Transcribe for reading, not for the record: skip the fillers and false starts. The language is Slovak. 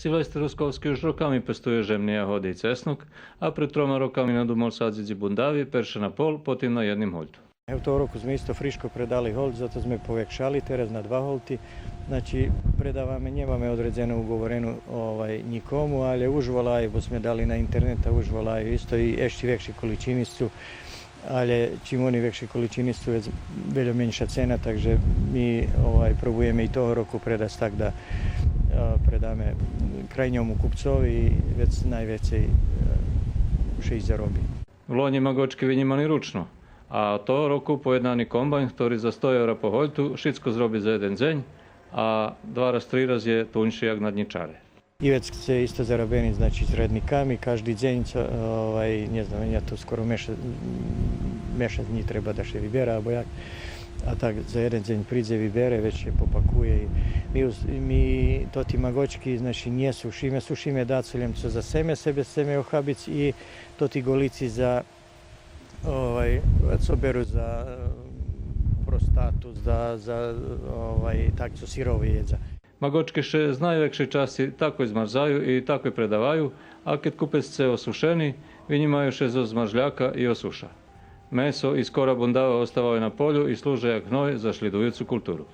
Silvestr Ruskovský už rokami pestuje žemne jahody i cesnok, a pred 3 rokami nadumol sadziť bundavi, perše na pol, potom na jednim hoľtu. U toho roku sme isto friško predali holt, zato sme povekšali teraz na 2 holty. Znači predávame, nemáme odredzenú ugovorenu nikomu, ale už volajú, bo sme dali na interneta, už volajú isto i ešte väčšie količiny sú. Ale čím oni väčšie količiny sú, je veľa menšia cena, takže my probujeme i toho roku predať tak, da predáme krajnjomu kupcovi vec najvecej še i zarobí. V loni magočky vynímali ručno, a toho roku pojednaný kombajn, ktorý za 100 € po hoľtu všetko zrobí za jeden deň a 2-3 raz je tunší jak na dničare. Ivec je isto zarobený, znači s rednikami, každý deň, ne znam, ja to skoro mešac dní treba da še vybera, abo jak. A tak za jeden deň príde, vybere, već je popakuje. Mi to ti magočki, znači nije sušime daculjem, co za seme ohabic i to ti golici za co beru za prostatu, za tak co sirovi jedza. Magočke še z najväčšej časti tako zmarzaju i tako predavaju, a keď kupec chce osušeni, vynímajú še zo zmarzľaka i osuša. Meso i skora bundava ostávaju na polju i slúže jak hnoj za šľidujúcu kultúru.